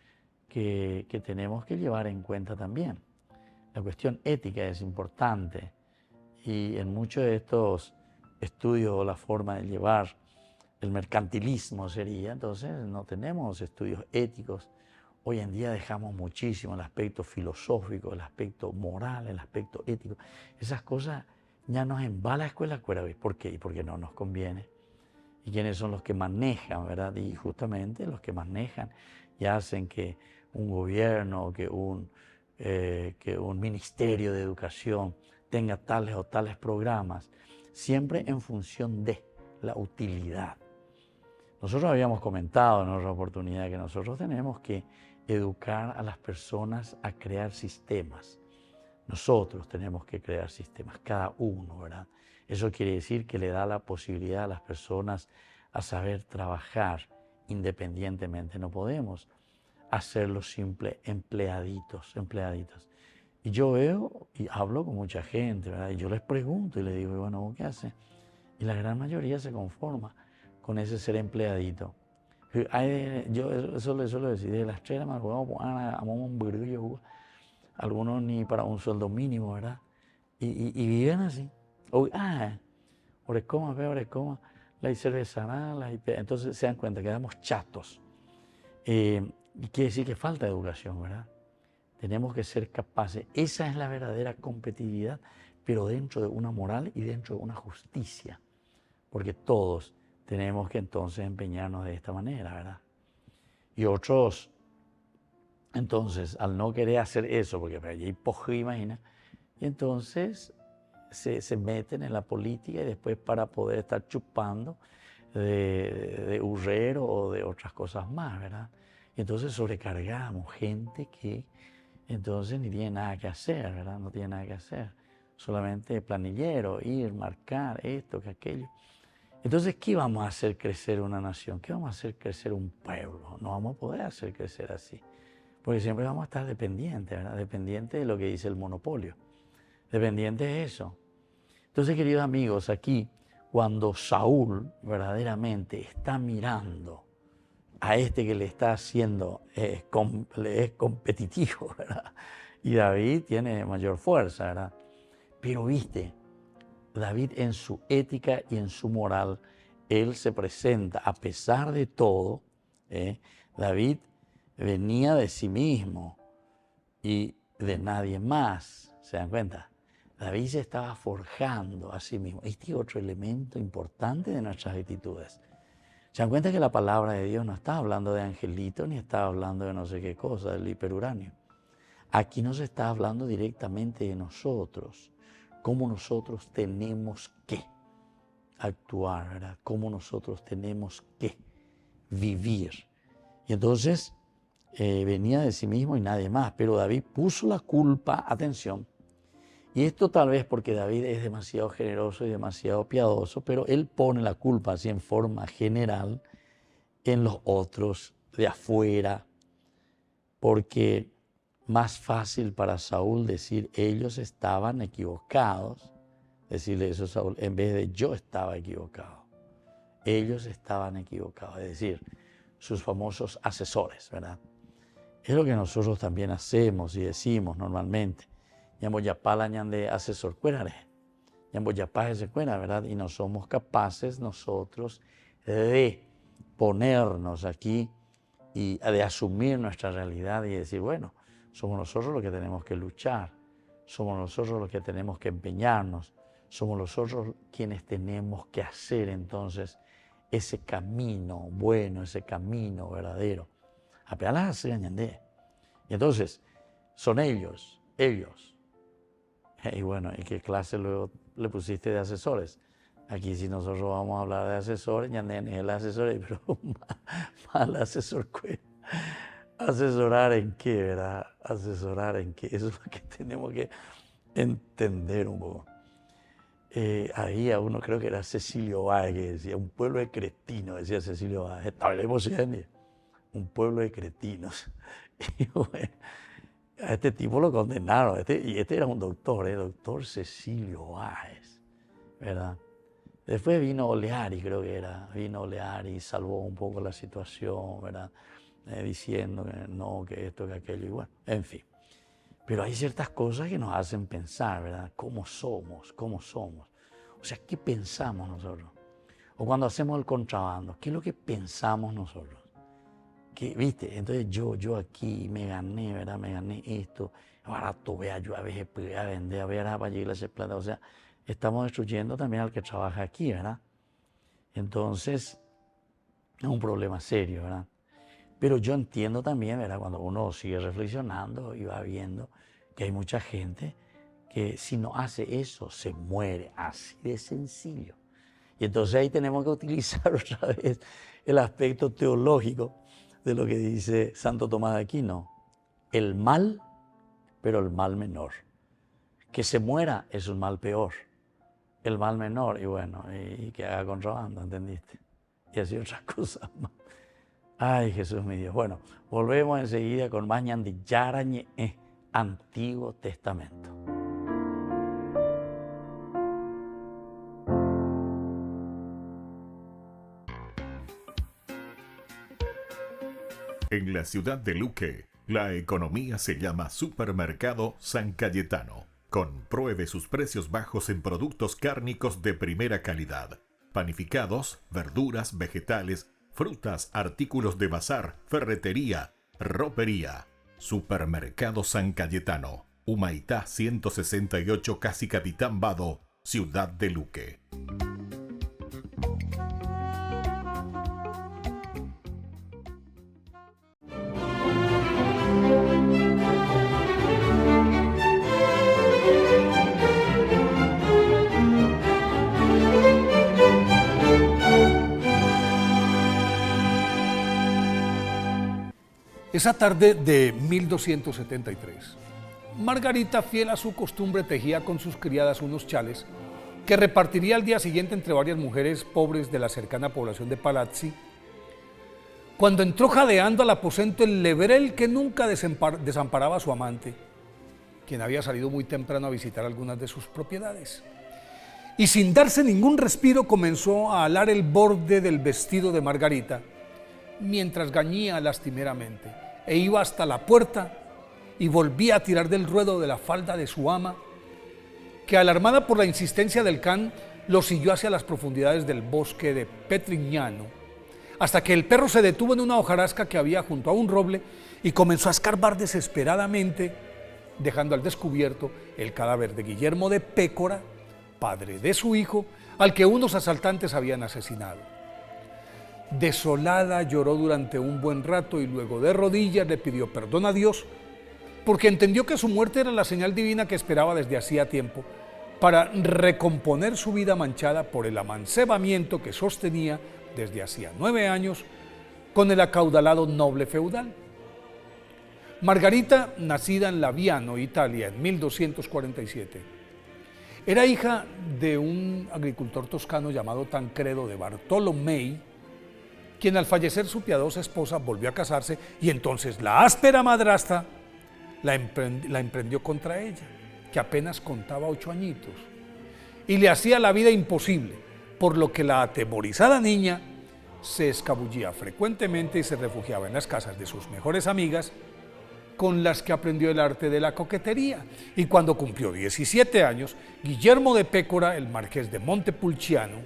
S1: que tenemos que llevar en cuenta también. La cuestión ética es importante y en muchos de estos estudios, la forma de llevar el mercantilismo sería, entonces no tenemos estudios éticos. Hoy en día dejamos muchísimo el aspecto filosófico, el aspecto moral, el aspecto ético. Esas cosas ya nos embala la escuela. ¿Por qué? Porque no nos conviene. ¿Y quiénes son los que manejan, verdad? Y justamente los que manejan y hacen que un gobierno, que un ministerio de educación tenga tales o tales programas, siempre en función de la utilidad. Nosotros habíamos comentado en otra oportunidad que nosotros tenemos que educar a las personas a crear sistemas. Nosotros tenemos que crear sistemas, cada uno, ¿verdad? Eso quiere decir que le da la posibilidad a las personas a saber trabajar independientemente. No podemos hacerlos simples empleaditos. Y yo veo y hablo con mucha gente, ¿verdad? Y yo les pregunto y les digo, bueno, ¿qué hacen? Y la gran mayoría se conforma con ese ser empleadito. Yo eso le suelo decir, de las 3 de la madrugada vamos a un brillo, algunos ni para un sueldo mínimo, ¿verdad? Y viven así. Orecoma, la cervezará, entonces se dan cuenta que damos chatos. Y quiere decir que falta educación, ¿verdad? Tenemos que ser capaces. Esa es la verdadera competitividad, pero dentro de una moral y dentro de una justicia. Porque todos tenemos que entonces empeñarnos de esta manera, ¿verdad? Y otros, entonces, al no querer hacer eso, porque allí hay poco, imagina, y entonces se meten en la política y después para poder estar chupando de hurrero o de otras cosas más, ¿verdad? Y entonces sobrecargamos gente que entonces ni tiene nada que hacer, ¿verdad? No tiene nada que hacer. Solamente planillero, ir, marcar esto, que aquello. Entonces, ¿qué vamos a hacer crecer una nación? ¿Qué vamos a hacer crecer un pueblo? No vamos a poder hacer crecer así. Porque siempre vamos a estar dependientes, ¿verdad? Dependientes de lo que dice el monopolio. Dependientes de eso. Entonces, queridos amigos, aquí, cuando Saúl verdaderamente está mirando a este que le está haciendo, le es competitivo, ¿verdad? Y David tiene mayor fuerza, ¿verdad? Pero viste, David en su ética y en su moral, él se presenta, a pesar de todo, David venía de sí mismo y de nadie más, ¿se dan cuenta? David se estaba forjando a sí mismo. Este es otro elemento importante de nuestras actitudes. ¿Se dan cuenta que la palabra de Dios no está hablando de angelito ni está hablando de no sé qué cosa, del hiperuranio? Aquí no se está hablando directamente de nosotros, cómo nosotros tenemos que actuar, ¿verdad? Cómo nosotros tenemos que vivir. Y entonces venía de sí mismo y nadie más, pero David puso la culpa, atención, Y esto tal vez porque David es demasiado generoso y demasiado piadoso, pero él pone la culpa así en forma general en los otros de afuera, porque más fácil para Saúl decir ellos estaban equivocados, decirle eso a Saúl, en vez de yo estaba equivocado. Ellos estaban equivocados, es decir, sus famosos asesores, ¿verdad? Es lo que nosotros también hacemos y decimos normalmente. Yamboyapala ñande asesor cuérare. Yamboyapá se cuera, ¿verdad? Y no somos capaces nosotros de ponernos aquí y de asumir nuestra realidad y decir, bueno, somos nosotros los que tenemos que luchar, somos nosotros los que tenemos que empeñarnos, somos nosotros quienes tenemos que hacer entonces ese camino bueno, ese camino verdadero. Apealas se ñande. Y entonces, son ellos. Y bueno, ¿y qué clase luego le pusiste de asesores? Aquí si nosotros vamos a hablar de asesores, ya no es el asesor, pero mal asesor. ¿Asesorar en qué, verdad? ¿Asesorar en qué? Eso es lo que tenemos que entender un poco. Había uno, creo que era Cecilio Báez, que decía, un pueblo de cretinos, decía Cecilio Báez. Establemos un pueblo de cretinos. Y bueno, a este tipo lo condenaron, y este era un doctor, doctor Cecilio Báez, ¿verdad? Después vino Oleari, creo que era, vino Oleari y salvó un poco la situación, ¿verdad? Diciendo que no, que esto, que aquello, y bueno, en fin. Pero hay ciertas cosas que nos hacen pensar, ¿verdad? ¿Cómo somos? O sea, ¿qué pensamos nosotros? O cuando hacemos el contrabando, ¿qué es lo que pensamos nosotros? Que, ¿viste? Entonces yo aquí me gané, ¿verdad? Me gané esto. Barato, vea, yo a veces voy a vender, a ver, para llegar a ese plata. O sea, estamos destruyendo también al que trabaja aquí, ¿verdad? Entonces, es un problema serio, ¿verdad? Pero yo entiendo también, ¿verdad? Cuando uno sigue reflexionando y va viendo que hay mucha gente que si no hace eso, se muere. Así de sencillo. Y entonces ahí tenemos que utilizar otra vez el aspecto teológico de lo que dice Santo Tomás de Aquino. El mal, pero el mal menor. Que se muera es un mal peor. El mal menor, y bueno, y que haga contrabando, ¿entendiste? Y así otras cosas más. Ay, Jesús mi Dios. Bueno, volvemos enseguida con más ñandillara ñe'e, Antiguo Testamento.
S5: En la ciudad de Luque, la economía se llama Supermercado San Cayetano. Compruebe sus precios bajos en productos cárnicos de primera calidad. Panificados, verduras, vegetales, frutas, artículos de bazar, ferretería, ropería. Supermercado San Cayetano. Humaitá 168, Casi Capitán Vado, ciudad de Luque.
S8: Esa tarde de 1273, Margarita, fiel a su costumbre, tejía con sus criadas unos chales que repartiría al día siguiente entre varias mujeres pobres de la cercana población de Palazzi, cuando entró jadeando al aposento el lebrel que nunca desamparaba a su amante, quien había salido muy temprano a visitar algunas de sus propiedades. Y sin darse ningún respiro comenzó a alar el borde del vestido de Margarita, mientras gañía lastimeramente, e iba hasta la puerta y volvía a tirar del ruedo de la falda de su ama, que alarmada por la insistencia del can, lo siguió hacia las profundidades del bosque de Petrignano, hasta que el perro se detuvo en una hojarasca que había junto a un roble y comenzó a escarbar desesperadamente, dejando al descubierto el cadáver de Guillermo de Pécora, padre de su hijo, al que unos asaltantes habían asesinado. Desolada lloró durante un buen rato y luego de rodillas le pidió perdón a Dios, porque entendió que su muerte era la señal divina que esperaba desde hacía tiempo para recomponer su vida manchada por el amancebamiento que sostenía desde hacía 9 años con el acaudalado noble feudal. Margarita, nacida en Laviano, Italia, en 1247, Era hija de un agricultor toscano llamado Tancredo de Bartolomei, quien al fallecer su piadosa esposa volvió a casarse y entonces la áspera madrastra la emprendió contra ella, que apenas contaba 8 añitos, y le hacía la vida imposible, por lo que la atemorizada niña se escabullía frecuentemente y se refugiaba en las casas de sus mejores amigas, con las que aprendió el arte de la coquetería. Y cuando cumplió 17 años, Guillermo de Pécora, el marqués de Montepulciano,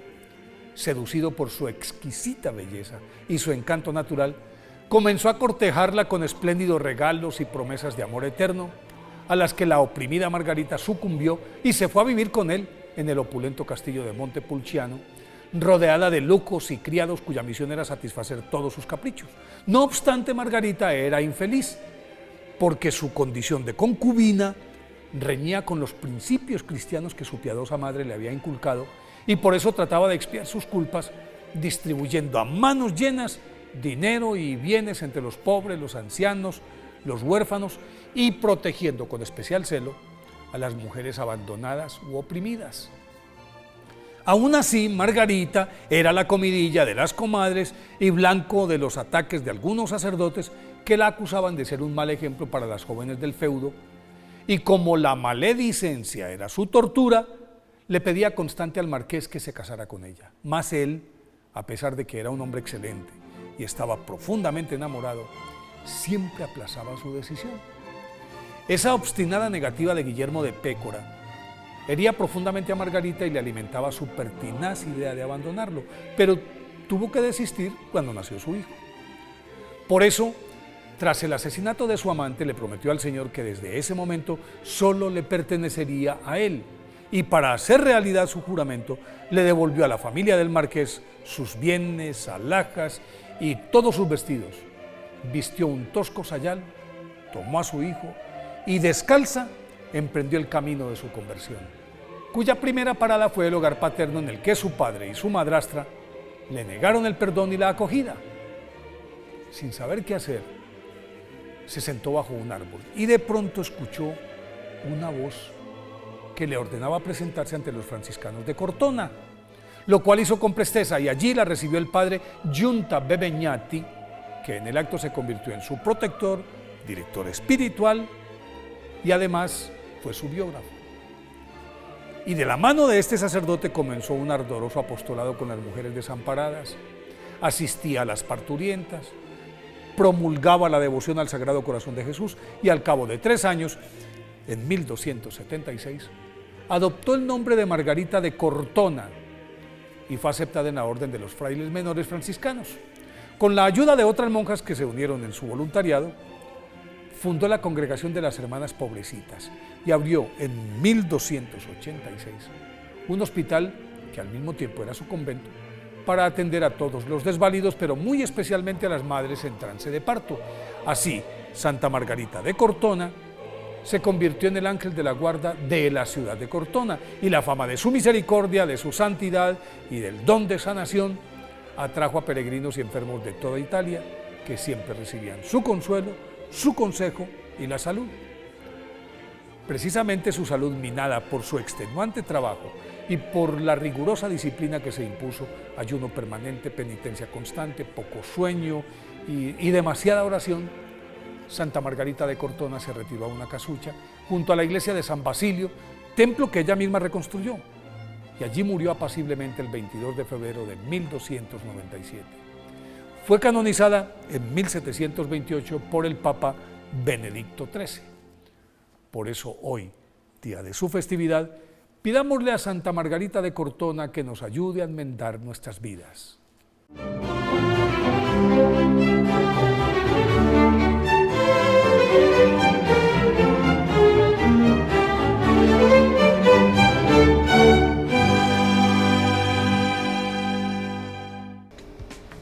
S8: seducido por su exquisita belleza y su encanto natural, comenzó a cortejarla con espléndidos regalos y promesas de amor eterno, a las que la oprimida Margarita sucumbió y se fue a vivir con él en el opulento castillo de Montepulciano, rodeada de lucos y criados cuya misión era satisfacer todos sus caprichos. No obstante, Margarita era infeliz, porque su condición de concubina reñía con los principios cristianos que su piadosa madre le había inculcado, y por eso trataba de expiar sus culpas, distribuyendo a manos llenas dinero y bienes entre los pobres, los ancianos, los huérfanos, y protegiendo con especial celo a las mujeres abandonadas u oprimidas. Aún así, Margarita era la comidilla de las comadres y blanco de los ataques de algunos sacerdotes que la acusaban de ser un mal ejemplo para las jóvenes del feudo, y como la maledicencia era su tortura, le pedía constante al marqués que se casara con ella. Mas él, a pesar de que era un hombre excelente y estaba profundamente enamorado, siempre aplazaba su decisión. Esa obstinada negativa de Guillermo de Pécora hería profundamente a Margarita y le alimentaba su pertinaz idea de abandonarlo, pero tuvo que desistir cuando nació su hijo. Por eso, tras el asesinato de su amante, le prometió al Señor que desde ese momento solo le pertenecería a él, y para hacer realidad su juramento, le devolvió a la familia del marqués sus bienes, alhajas y todos sus vestidos. Vistió un tosco sayal, tomó a su hijo y descalza emprendió el camino de su conversión, cuya primera parada fue el hogar paterno, en el que su padre y su madrastra le negaron el perdón y la acogida. Sin saber qué hacer, se sentó bajo un árbol y de pronto escuchó una voz que le ordenaba presentarse ante los franciscanos de Cortona, lo cual hizo con presteza, y allí la recibió el padre Giunta Bebegnati, que en el acto se convirtió en su protector, director espiritual y además fue su biógrafo. Y de la mano de este sacerdote comenzó un ardoroso apostolado con las mujeres desamparadas, asistía a las parturientas, promulgaba la devoción al Sagrado Corazón de Jesús y al cabo de 3 años, en 1276, adoptó el nombre de Margarita de Cortona y fue aceptada en la orden de los frailes menores franciscanos. Con la ayuda de otras monjas que se unieron en su voluntariado, fundó la Congregación de las Hermanas Pobrecitas y abrió en 1286 un hospital que al mismo tiempo era su convento, para atender a todos los desvalidos, pero muy especialmente a las madres en trance de parto. Así, Santa Margarita de Cortona se convirtió en el ángel de la guarda de la ciudad de Cortona, y la fama de su misericordia, de su santidad y del don de sanación atrajo a peregrinos y enfermos de toda Italia, que siempre recibían su consuelo, su consejo y la salud. Precisamente su salud, minada por su extenuante trabajo y por la rigurosa disciplina que se impuso, ayuno permanente, penitencia constante, poco sueño y demasiada oración, Santa Margarita de Cortona se retiró a una casucha junto a la iglesia de San Basilio, templo que ella misma reconstruyó, y allí murió apaciblemente el 22 de febrero de 1297. Fue canonizada en 1728 por el Papa Benedicto XIII. Por eso hoy, día de su festividad, pidámosle a Santa Margarita de Cortona que nos ayude a enmendar nuestras vidas.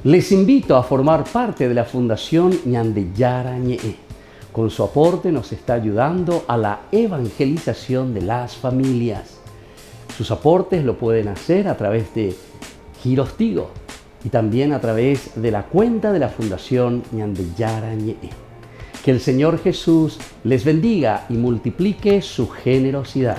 S4: Les invito a formar parte de la Fundación Ñandeyara Ñe'e. Con su aporte nos está ayudando a la evangelización de las familias. Sus aportes lo pueden hacer a través de Giros Tigo y también a través de la cuenta de la Fundación Ñandeyara Ñe'e. Que el Señor Jesús les bendiga y multiplique su generosidad.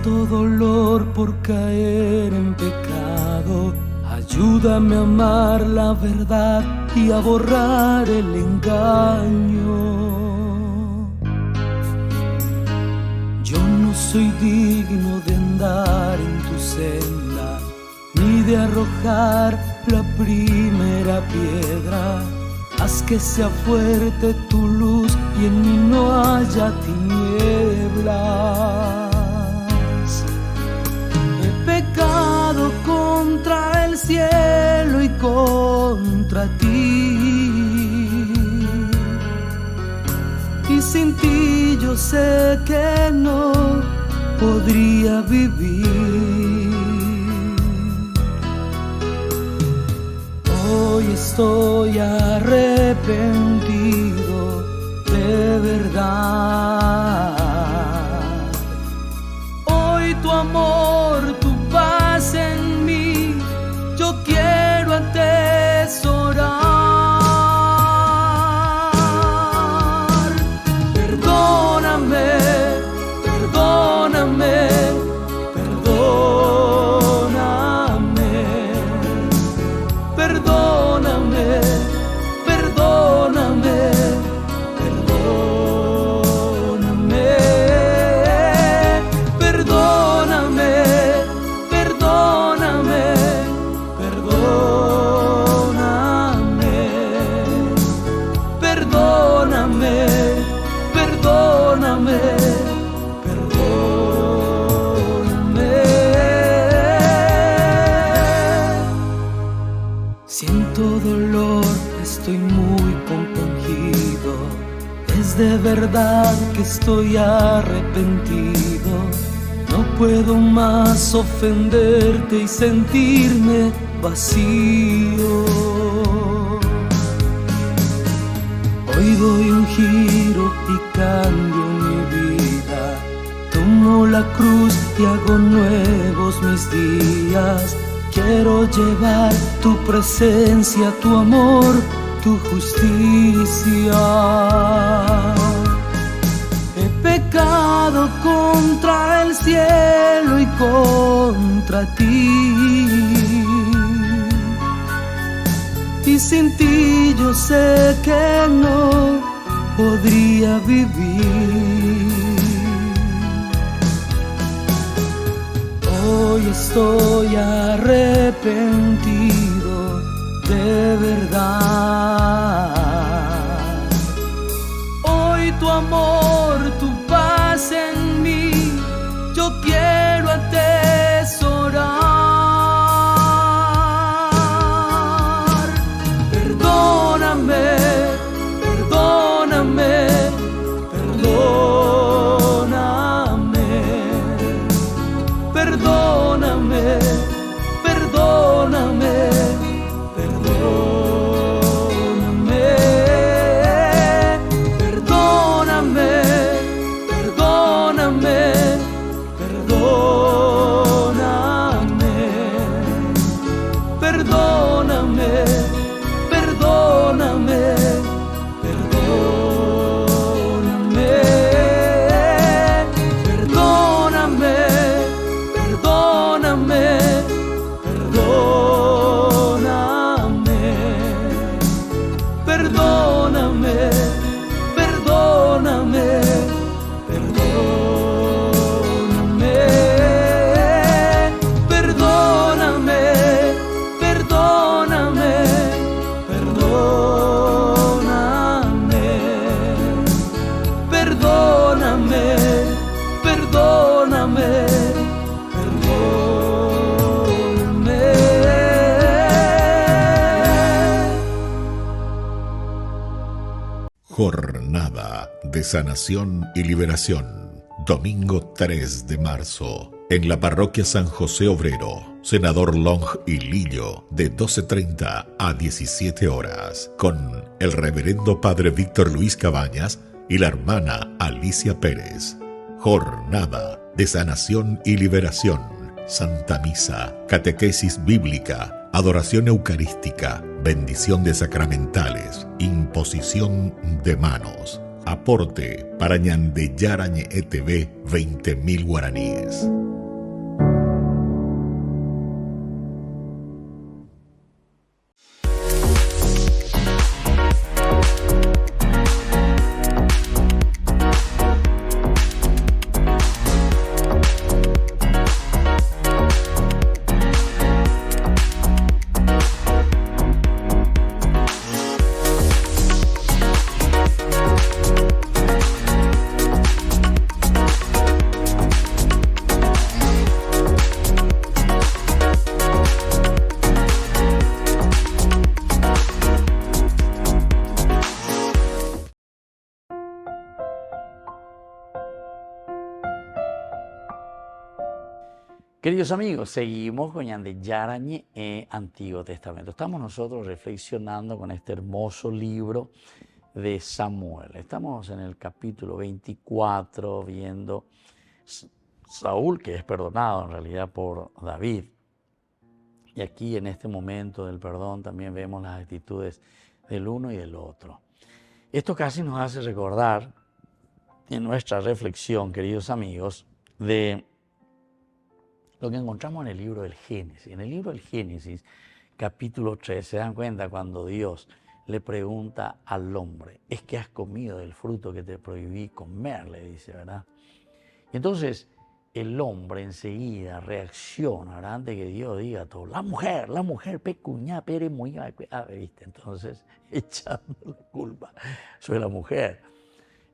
S7: Siento dolor por caer en pecado. Ayúdame a amar la verdad y a borrar el engaño. Yo no soy digno de andar en tu senda, ni de arrojar la primera piedra. Haz que sea fuerte tu luz y en mí no haya tinieblas. He pecado contra el cielo y contra ti, y sin ti yo sé que no podría vivir. Hoy estoy arrepentido de verdad. Hoy tu amor, tu paz en mí, yo quiero atesorar. Perdóname, perdóname, perdóname. Perdóname, perdóname, perdóname. Perdóname, perdóname, perdóname. Perdóname, perdóname, perdóname. Siento dolor, estoy muy compungido. Es de verdad que estoy arrepentido. No puedo más ofenderte y sentirme vacío. Hoy doy un giro y cambio mi vida. Tomo la cruz y hago nuevos mis días. Quiero llevar tu presencia, tu amor, tu justicia. He pecado contra el cielo y contra ti, y sin ti yo sé que no podría vivir. Hoy estoy arrepentido de verdad. Hoy tu amor, tu paz en mí, yo quiero atesorar. Perdóname, perdóname, perdóname. Perdóname, perdóname, perdóname. Perdóname, perdóname, perdóname. Perdóname, perdóname, perdóname. Perdóname, perdóname, perdóname. Perdóname, perdóname, perdóname. Perdóname, perdóname, perdóname. Perdóname, perdóname.
S5: Jornada de Sanación y Liberación, domingo 3 de marzo, en la parroquia San José Obrero, Senador Long y Lillo, de 12:30 a 17 horas, con el reverendo padre Víctor Luis Cabañas y la hermana Alicia Pérez. Jornada de Sanación y Liberación, Santa Misa, catequesis bíblica, adoración eucarística, bendición de sacramentales, imposición de manos. Aporte para Ñandeyara Ñe'e TV, 20.000 guaraníes.
S1: Queridos amigos, seguimos con Ñandeyara Ñe'e, Antiguo Testamento. Estamos nosotros reflexionando con este hermoso libro de Samuel. Estamos en el capítulo 24 viendo Saúl, que es perdonado en realidad por David. Y aquí en este momento del perdón también vemos las actitudes del uno y del otro. Esto casi nos hace recordar en nuestra reflexión, queridos amigos, de lo que encontramos en el libro del Génesis. En el libro del Génesis, capítulo 3, se dan cuenta cuando Dios le pregunta al hombre, ¿es que has comido del fruto que te prohibí comer? Le dice, ¿verdad? Y entonces el hombre enseguida reacciona, ¿verdad? Antes que Dios diga todo, la mujer, pecuñá, pere, muy, ¿viste? Entonces echando la culpa sobre la mujer.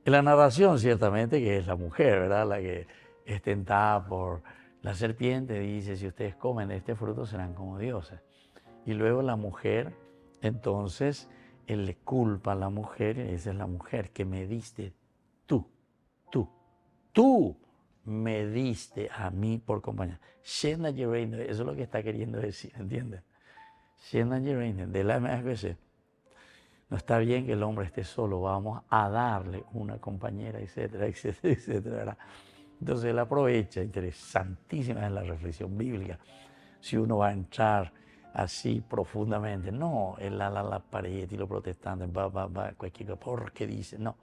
S1: En la narración ciertamente que es la mujer, ¿verdad? La que es tentada por la serpiente, dice, si ustedes comen de este fruto serán como dioses. Y luego la mujer, entonces, él le culpa a la mujer, y esa es la mujer que me diste tú me diste a mí por compañía. Eso es lo que está queriendo decir, ¿entienden? De la misma vez, no está bien que el hombre esté solo, vamos a darle una compañera, etcétera, etcétera, etcétera, ¿verdad? Entonces él aprovecha, interesantísima es la reflexión bíblica, si uno va a entrar así profundamente, no la pared y los protestantes, cualquier cosa, porque dice, no.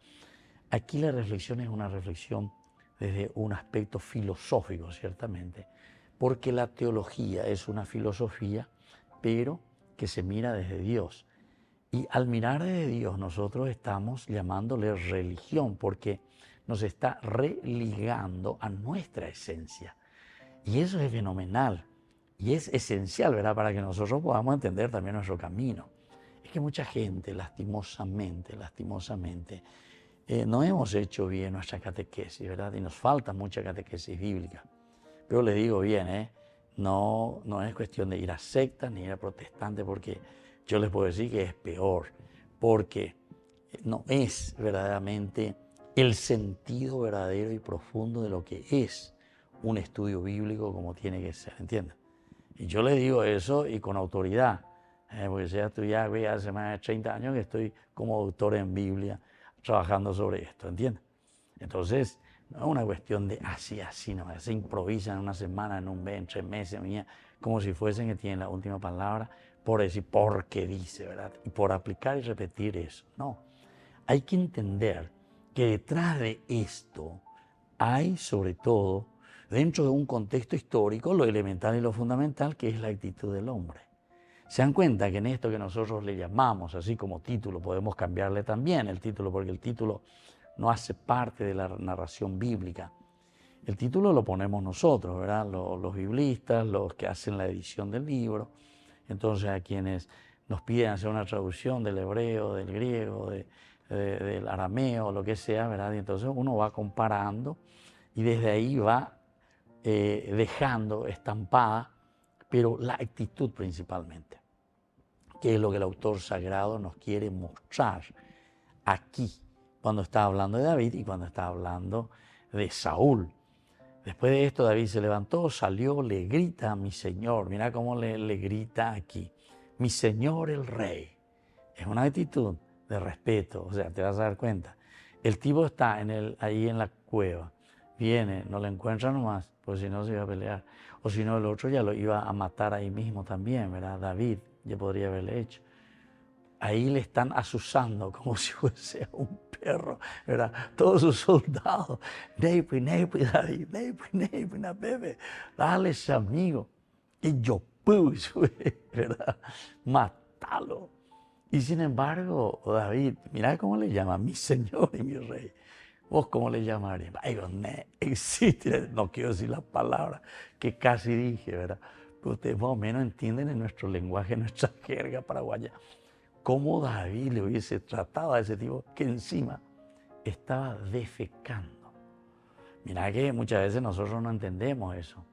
S1: Aquí la reflexión es una reflexión desde un aspecto filosófico, ciertamente, porque la teología es una filosofía, pero que se mira desde Dios. Y al mirar desde Dios nosotros estamos llamándole religión, porque nos está religando a nuestra esencia. Y eso es fenomenal y es esencial, ¿verdad?, para que nosotros podamos entender también nuestro camino. Es que mucha gente, lastimosamente, no hemos hecho bien nuestra catequesis, ¿verdad? Y nos falta mucha catequesis bíblica. Pero les digo bien, no es cuestión de ir a sectas ni ir a protestantes, porque yo les puedo decir que es peor, porque no es verdaderamente el sentido verdadero y profundo de lo que es un estudio bíblico como tiene que ser, ¿entienden? Y yo les digo eso y con autoridad, porque ya hace más de 30 años que estoy como doctor en Biblia trabajando sobre esto, ¿entienden? Entonces, no es una cuestión de así, no, se improvisa en una semana, en un mes, en 3 meses, como si fuesen que tienen la última palabra, por decir, porque dice, ¿verdad? Y por aplicar y repetir eso. No, hay que entender que detrás de esto hay, sobre todo, dentro de un contexto histórico, lo elemental y lo fundamental, que es la actitud del hombre. Se dan cuenta que en esto que nosotros le llamamos, así como título, podemos cambiarle también el título, porque el título no hace parte de la narración bíblica. El título lo ponemos nosotros, ¿verdad? Los biblistas, los que hacen la edición del libro. Entonces, a quienes nos piden hacer una traducción del hebreo, del griego, del arameo, lo que sea, ¿verdad? Y entonces uno va comparando y desde ahí va dejando estampada, pero la actitud principalmente, que es lo que el autor sagrado nos quiere mostrar aquí, cuando está hablando de David y cuando está hablando de Saúl. Después de esto, David se levantó, salió, le grita a mi Señor. Mira cómo le grita aquí. Mi Señor el Rey. Es una actitud de respeto, o sea, te vas a dar cuenta. El tipo está ahí en la cueva. Viene, no lo encuentra nomás, pues si no se iba a pelear. O si no, el otro ya lo iba a matar ahí mismo también, ¿verdad? David ya podría haberle hecho. Ahí le están asusando como si fuese un perro, ¿verdad? Todos sus soldados, David, David, bebé, dale ese amigo. Y yo puse, ¿verdad? Matalo. Y sin embargo, David, mira cómo le llama, mi Señor y mi Rey. ¿Vos cómo le llamarías? Existe, no quiero decir la palabra que casi dije, ¿verdad? Pero ustedes más o menos entienden en nuestro lenguaje, en nuestra jerga paraguaya, cómo David le hubiese tratado a ese tipo que encima estaba defecando. Mirá que muchas veces nosotros no entendemos eso,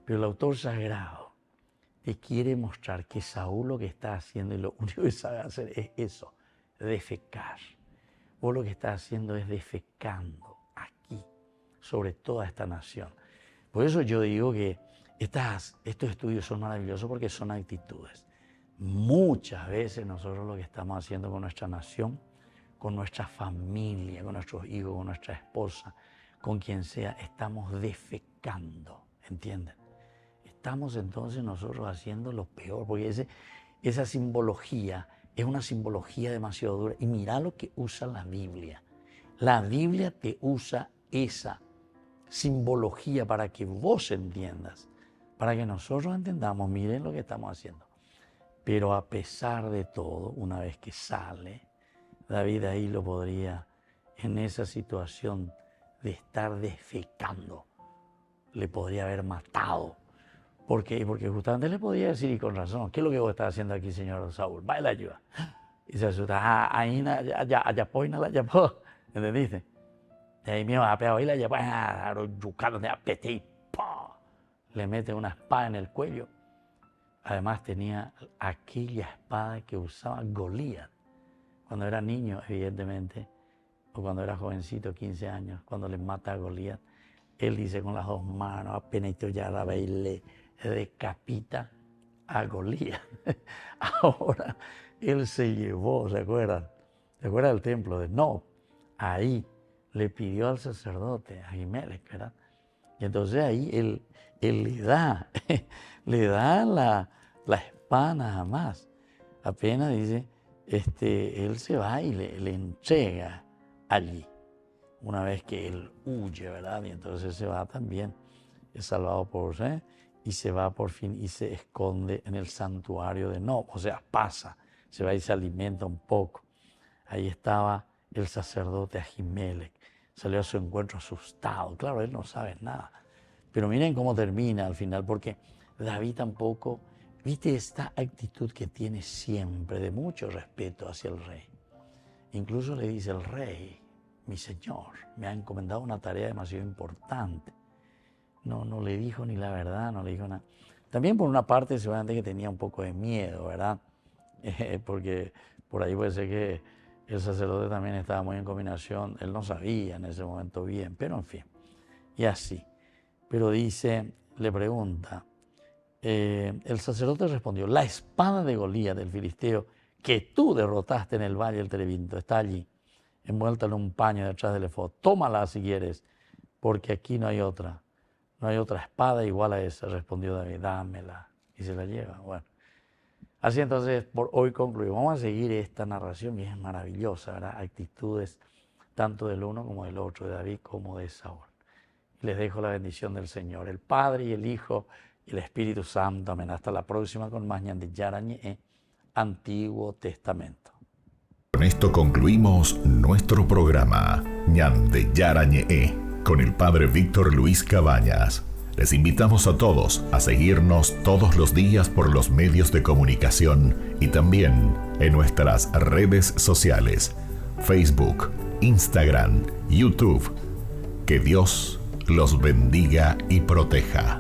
S1: pero el autor sagrado te quiere mostrar que Saúl lo que está haciendo y lo único que sabe hacer es eso, defecar. Vos lo que estás haciendo es defecando aquí, sobre toda esta nación. Por eso yo digo que estos estudios son maravillosos porque son actitudes. Muchas veces nosotros lo que estamos haciendo con nuestra nación, con nuestra familia, con nuestros hijos, con nuestra esposa, con quien sea, estamos defecando, ¿entienden? Estamos entonces nosotros haciendo lo peor, porque esa simbología es una simbología demasiado dura. Y mira lo que usa la Biblia. La Biblia te usa esa simbología para que vos entiendas, para que nosotros entendamos, miren lo que estamos haciendo. Pero a pesar de todo, una vez que sale, David ahí lo podría, en esa situación de estar defecando, le podría haber matado. ¿Por qué? Porque justamente le podía decir, y con razón, ¿qué es lo que vos estás haciendo aquí, señor Saúl? Va y la ayuda. Y se asusta, ahí allá pues, no la llevó. ¿Entendiste? Y ahí mismo, ahí la llevó, yucando, le mete una espada en el cuello. Además tenía aquella espada que usaba Goliat cuando era niño, evidentemente, o cuando era jovencito, 15 años, cuando le mata a Goliat. Él dice con las dos manos, apenas ya la ve y le decapita a Goliat. Ahora, él se llevó, ¿se acuerdan? ¿Se acuerdan del templo de Nob? Ahí le pidió al sacerdote, a Ahimelech, ¿verdad? Y entonces ahí él le da la espada nada más. Apenas dice, él se va y le entrega allí. Una vez que él huye, ¿verdad? Y entonces se va también, es salvado por él, y se va por fin y se esconde en el santuario de Nob. O sea, pasa, se va y se alimenta un poco. Ahí estaba el sacerdote Ahimelech. Salió a su encuentro asustado. Claro, él no sabe nada. Pero miren cómo termina al final, porque David tampoco, viste esta actitud que tiene siempre de mucho respeto hacia el rey. Incluso le dice el rey, mi señor, me ha encomendado una tarea demasiado importante. No le dijo ni la verdad, no le dijo nada. También por una parte seguramente que tenía un poco de miedo, ¿verdad? Porque por ahí puede ser que el sacerdote también estaba muy en combinación. Él no sabía en ese momento bien, pero en fin. Y así. Pero dice, le pregunta, el sacerdote respondió, la espada de Goliat, del filisteo, que tú derrotaste en el valle del Terebinto, está allí, envuelta en un paño detrás del efod. Tómala si quieres, porque aquí no hay otra. No hay otra espada igual a esa, respondió David, dámela. Y se la lleva. Bueno, así entonces por hoy concluimos. Vamos a seguir esta narración y es maravillosa, ¿verdad? Actitudes tanto del uno como del otro, de David como de Saúl. Y les dejo la bendición del Señor, el Padre y el Hijo y el Espíritu Santo. Amén. Hasta la próxima con más Ñan de Yara Ñe, Antiguo Testamento.
S5: Con esto concluimos nuestro programa Ñan de Yara Ñe con el Padre Víctor Luis Cabañas. Les invitamos a todos a seguirnos todos los días por los medios de comunicación y también en nuestras redes sociales, Facebook, Instagram, YouTube. Que Dios los bendiga y proteja.